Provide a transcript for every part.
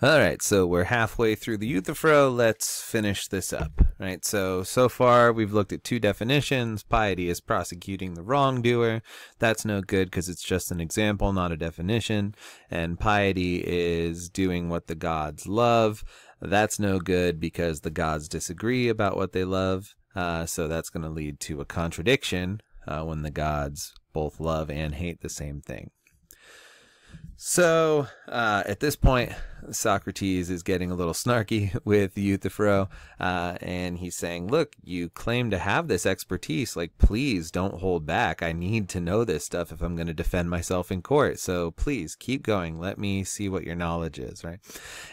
All right, so we're halfway through the Euthyphro. Let's finish this up. Right, so far we've looked at two definitions. Piety is prosecuting the wrongdoer. That's no good because it's just an example, not a definition. And piety is doing what the gods love. That's no good because the gods disagree about what they love. So that's going to lead to a contradiction when the gods both love and hate the same thing. So at this point, Socrates is getting a little snarky with Euthyphro, and he's saying, look, you claim to have this expertise. Like, please don't hold back. I need to know this stuff if I'm going to defend myself in court. So please keep going. Let me see what your knowledge is, right?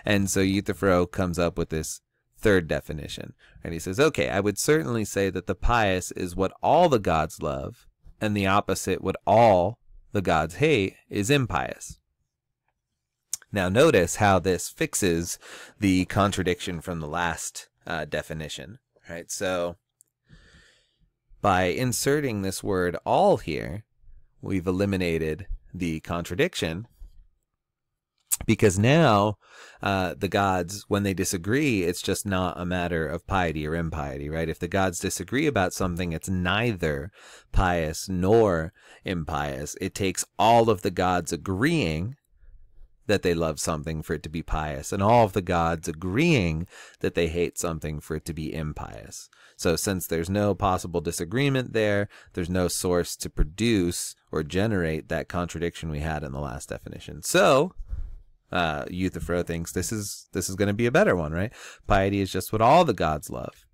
And so Euthyphro comes up with this third definition, and he says, okay, I would certainly say that the pious is what all the gods love, and the opposite, what all the gods hate, is impious. Now notice how this fixes the contradiction from the last definition, right? So by inserting this word all here, we've eliminated the contradiction, because now the gods, when they disagree, it's just not a matter of piety or impiety, right? If the gods disagree about something, it's neither pious nor impious. It takes all of the gods agreeing that they love something for it to be pious, and all of the gods agreeing that they hate something for it to be impious. So since there's no possible disagreement there, there's no source to produce or generate that contradiction we had in the last definition. So Euthyphro thinks this is going to be a better one, right? Piety is just what all the gods love.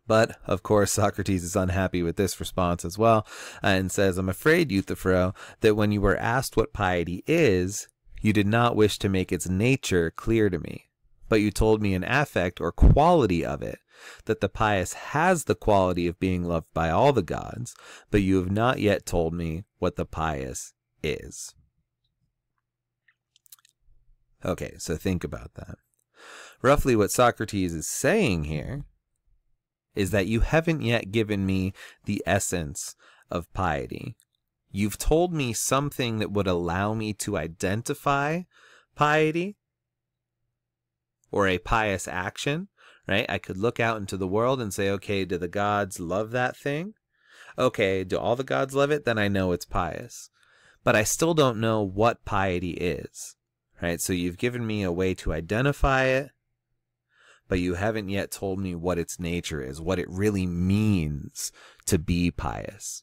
But, of course, Socrates is unhappy with this response as well, and says, I'm afraid, Euthyphro, that when you were asked what piety is, you did not wish to make its nature clear to me, but you told me an affect or quality of it, that the pious has the quality of being loved by all the gods, but you have not yet told me what the pious is. Okay, so think about that. Roughly what Socrates is saying here is that you haven't yet given me the essence of piety. You've told me something that would allow me to identify piety or a pious action, right? I could look out into the world and say, okay, do the gods love that thing? Okay, do all the gods love it? Then I know it's pious. But I still don't know what piety is, right? So you've given me a way to identify it, but you haven't yet told me what its nature is, what it really means to be pious.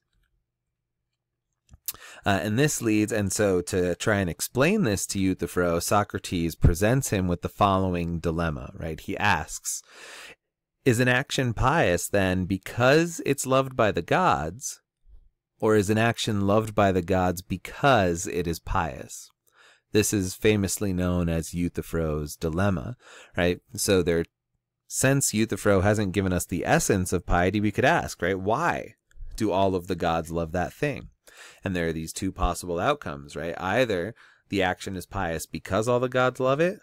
And this leads, and so to try and explain this to Euthyphro, Socrates presents him with the following dilemma, right? He asks, is an action pious then because it's loved by the gods, or is an action loved by the gods because it is pious? This is famously known as Euthyphro's dilemma, right? So since Euthyphro hasn't given us the essence of piety, we could ask, right? Why do all of the gods love that thing? And there are these two possible outcomes, right? Either the action is pious because all the gods love it,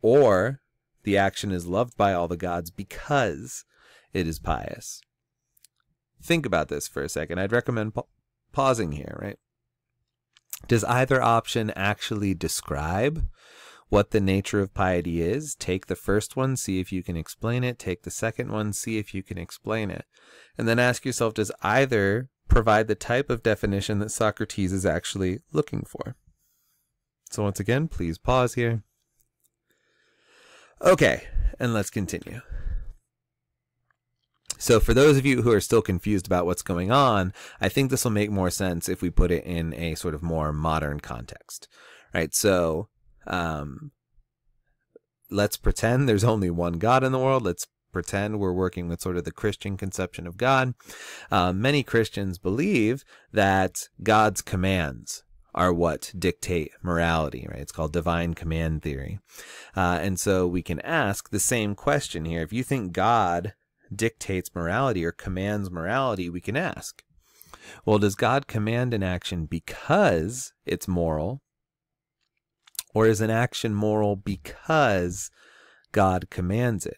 or the action is loved by all the gods because it is pious. Think about this for a second. I'd recommend pausing here, right? Does either option actually describe what the nature of piety is? Take the first one, see if you can explain it. Take the second one, see if you can explain it. And then ask yourself, does either provide the type of definition that Socrates is actually looking for? So once again, please pause here. Okay, and let's continue. So for those of you who are still confused about what's going on, I think this will make more sense if we put it in a sort of more modern context, right? So let's pretend there's only one God in the world. Let's pretend we're working with sort of the Christian conception of God. Many Christians believe that God's commands are what dictate morality, right? It's called divine command theory. And so we can ask the same question here. If you think God dictates morality or commands morality, we can ask, well, does God command an action because it's moral, or is an action moral because God commands it?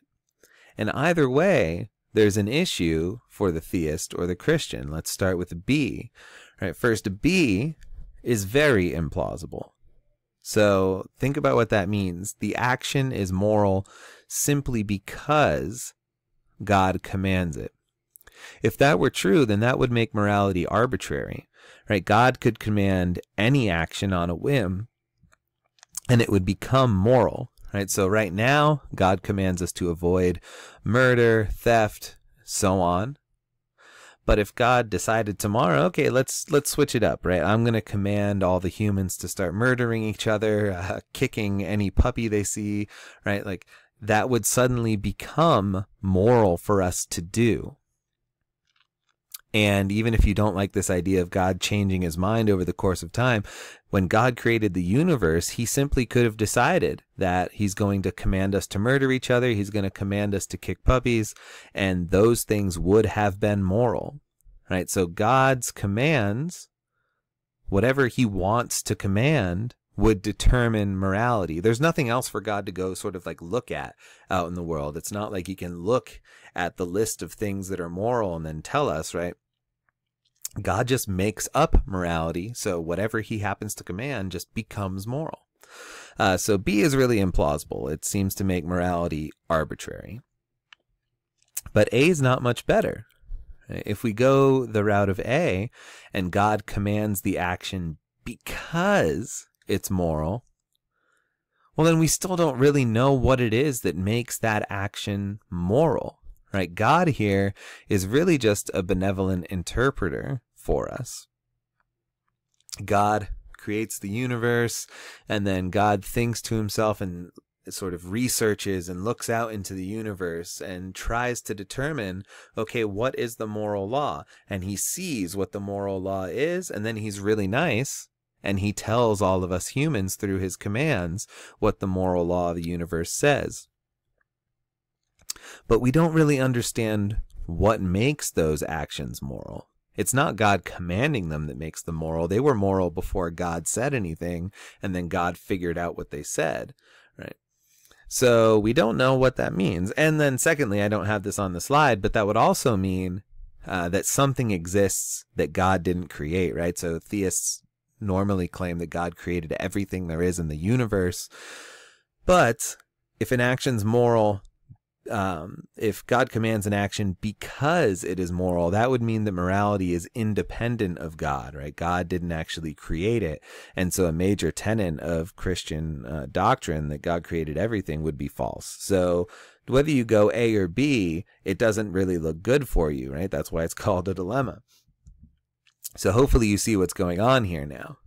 And either way, there's an issue for the theist or the Christian. Let's start with B. Right, first, B is very implausible. So think about what that means. The action is moral simply because God commands it. If that were true, then that would make morality arbitrary, right? God could command any action on a whim and it would become moral, right? So right now, God commands us to avoid murder, theft, so on. But if God decided tomorrow, okay, let's switch it up, right? I'm going to command all the humans to start murdering each other, kicking any puppy they see, right? Like that would suddenly become moral for us to do. And even if you don't like this idea of God changing his mind over the course of time, when God created the universe, he simply could have decided that he's going to command us to murder each other. He's going to command us to kick puppies, and those things would have been moral, right? So God's commands, whatever he wants to command, would determine morality. There's nothing else for God to go sort of like look at out in the world. It's not like he can look at the list of things that are moral and then tell us, right? God just makes up morality, so whatever he happens to command just becomes moral. So B is really implausible. It seems to make morality arbitrary. But A is not much better. If we go the route of A, and God commands the action because it's moral, well, then we still don't really know what it is that makes that action moral, right? God here is really just a benevolent interpreter for us. God creates the universe, and then God thinks to himself and sort of researches and looks out into the universe and tries to determine, okay, what is the moral law? And he sees what the moral law is, and then he's really nice, and he tells all of us humans through his commands what the moral law of the universe says. But we don't really understand what makes those actions moral. It's not God commanding them that makes them moral. They were moral before God said anything, and then God figured out what they said, right? So we don't know what that means. And then secondly, I don't have this on the slide, but that would also mean that something exists that God didn't create, right? So theists normally claim that God created everything there is in the universe. But if an action's moral, if God commands an action because it is moral, that would mean that morality is independent of God, right? God didn't actually create it. And so a major tenet of Christian doctrine that God created everything would be false. So whether you go A or B, it doesn't really look good for you, right? That's why it's called a dilemma. So hopefully you see what's going on here now.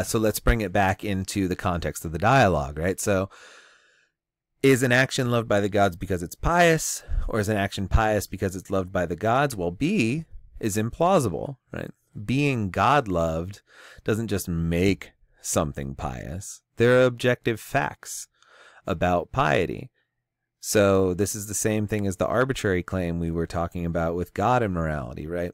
So let's bring it back into the context of the dialogue, right? So is an action loved by the gods because it's pious, or is an action pious because it's loved by the gods? Well, B is implausible, right? Being God-loved doesn't just make something pious. There are objective facts about piety. So this is the same thing as the arbitrary claim we were talking about with God and morality, right?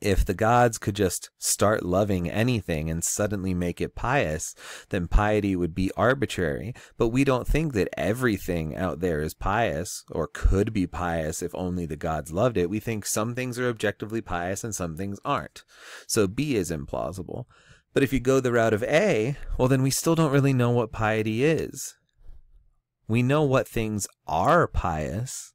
If the gods could just start loving anything and suddenly make it pious, then piety would be arbitrary. But we don't think that everything out there is pious or could be pious if only the gods loved it. We think some things are objectively pious and some things aren't. So B is implausible. But if you go the route of A, well, then we still don't really know what piety is. We know what things are pious,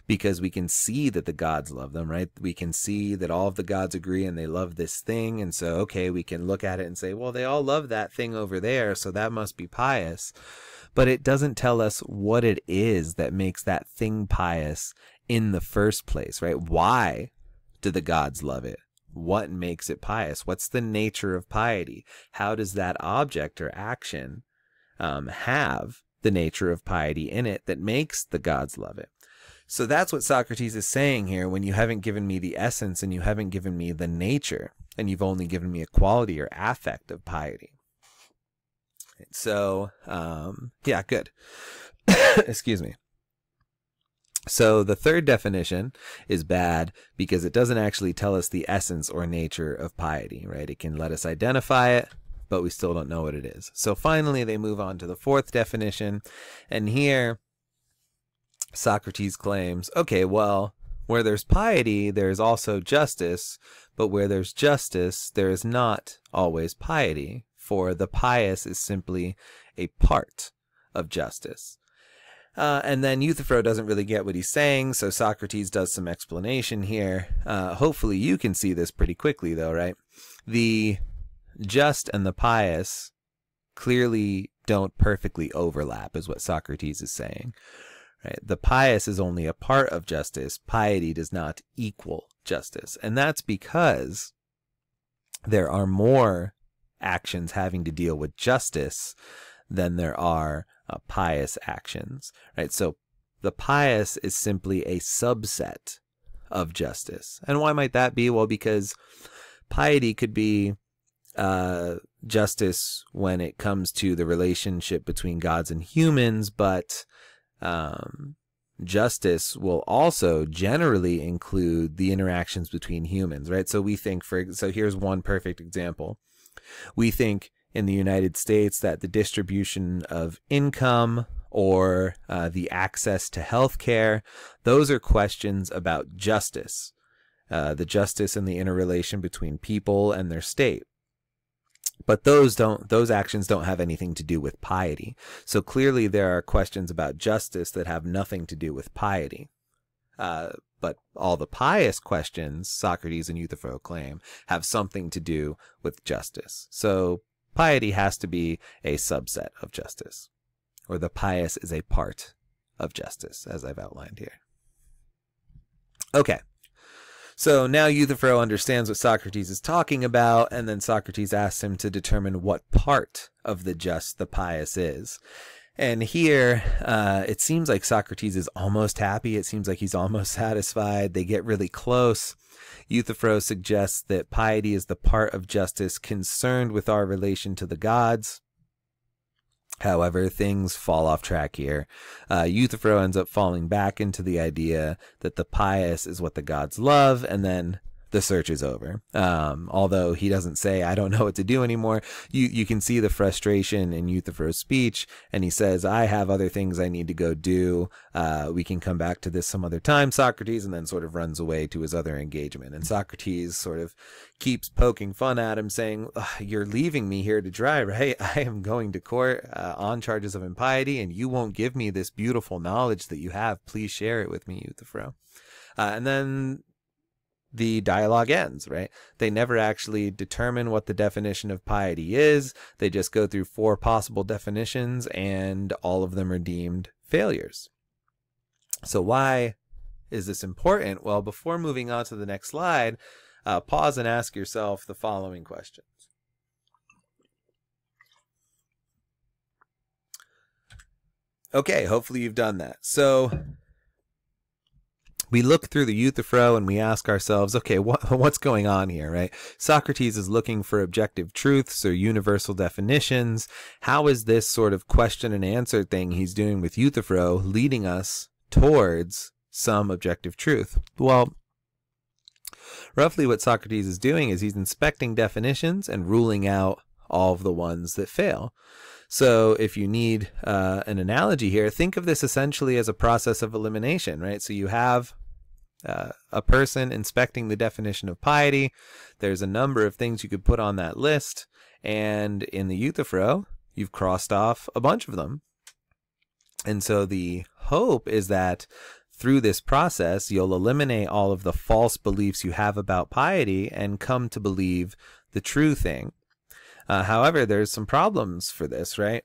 because we can see that the gods love them, right? We can see that all of the gods agree and they love this thing. And so, okay, we can look at it and say, well, they all love that thing over there, so that must be pious. But it doesn't tell us what it is that makes that thing pious in the first place, right? Why do the gods love it? What makes it pious? What's the nature of piety? How does that object or action have the nature of piety in it that makes the gods love it? So that's what Socrates is saying here when you haven't given me the essence and you haven't given me the nature, and you've only given me a quality or affect of piety. So, yeah, good. Excuse me. So the third definition is bad because it doesn't actually tell us the essence or nature of piety, right? It can let us identify it, but we still don't know what it is. So finally, they move on to the fourth definition, and here Socrates claims, okay, well, where there's piety, there's also justice, but where there's justice, there is not always piety. for the pious is simply a part of justice. And then Euthyphro doesn't really get what he's saying, so Socrates does some explanation here. Hopefully you can see this pretty quickly, though, right? The just and the pious clearly don't perfectly overlap, is what Socrates is saying. Right? The pious is only a part of justice. Piety does not equal justice. And that's because there are more actions having to deal with justice than there are pious actions. Right? So the pious is simply a subset of justice. And why might that be? Well, because piety could be justice when it comes to the relationship between gods and humans, but justice will also generally include the interactions between humans, right? So we think, so here's one perfect example. We think in the United States that the distribution of income or the access to health care, those are questions about justice, the justice and the interrelation between people and their state. But those actions don't have anything to do with piety. So clearly there are questions about justice that have nothing to do with piety. But all the pious questions, Socrates and Euthyphro claim, have something to do with justice. So piety has to be a subset of justice, or the pious is a part of justice, as I've outlined here. Okay. So now Euthyphro understands what Socrates is talking about, and then Socrates asks him to determine what part of the just the pious is. And here, it seems like Socrates is almost happy. It seems like he's almost satisfied. They get really close. Euthyphro suggests that piety is the part of justice concerned with our relation to the gods. However, things fall off track here. Euthyphro ends up falling back into the idea that the pious is what the gods love, and then the search is over. Although he doesn't say, I don't know what to do anymore. You can see the frustration in Euthyphro's speech, and he says, I have other things I need to go do. We can come back to this some other time, Socrates, and then sort of runs away to his other engagement. And Socrates sort of keeps poking fun at him, saying, you're leaving me here to dry, right? I am going to court on charges of impiety, and you won't give me this beautiful knowledge that you have. Please share it with me, Euthyphro. And then the dialogue ends, right? They never actually determine what the definition of piety is. They just go through 4 possible definitions, and all of them are deemed failures. So why is this important? Well, before moving on to the next slide, pause and ask yourself the following questions. Okay, hopefully you've done that. So we look through the Euthyphro and we ask ourselves, okay, what's going on here, right? Socrates is looking for objective truths or universal definitions. How is this sort of question and answer thing he's doing with Euthyphro leading us towards some objective truth? Well, roughly what Socrates is doing is he's inspecting definitions and ruling out all of the ones that fail. So if you need an analogy here, think of this essentially as a process of elimination, right? So you have a person inspecting the definition of piety. There's a number of things you could put on that list. And in the Euthyphro, you've crossed off a bunch of them. And so the hope is that through this process, you'll eliminate all of the false beliefs you have about piety and come to believe the true thing. However, there's some problems for this, right?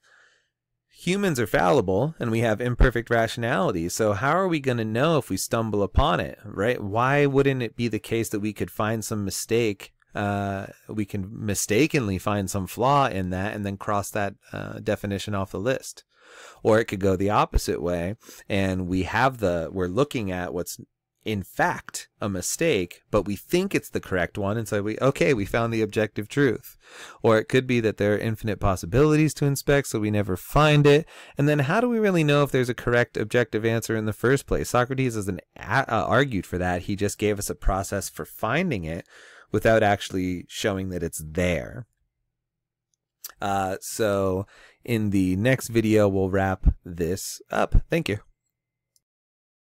Humans are fallible and we have imperfect rationality. So how are we going to know if we stumble upon it, right? Why wouldn't it be the case that we could find some mistake? We can mistakenly find some flaw in that and then cross that definition off the list. Or it could go the opposite way, and we're looking at what's in fact a mistake, but we think it's the correct one, and so we found the objective truth. Or it could be that there are infinite possibilities to inspect, so we never find it. And then how do we really know if there's a correct objective answer in the first place? Socrates hasn't argued for that. He just gave us a process for finding it without actually showing that it's there. So in the next video, we'll wrap this up. Thank you.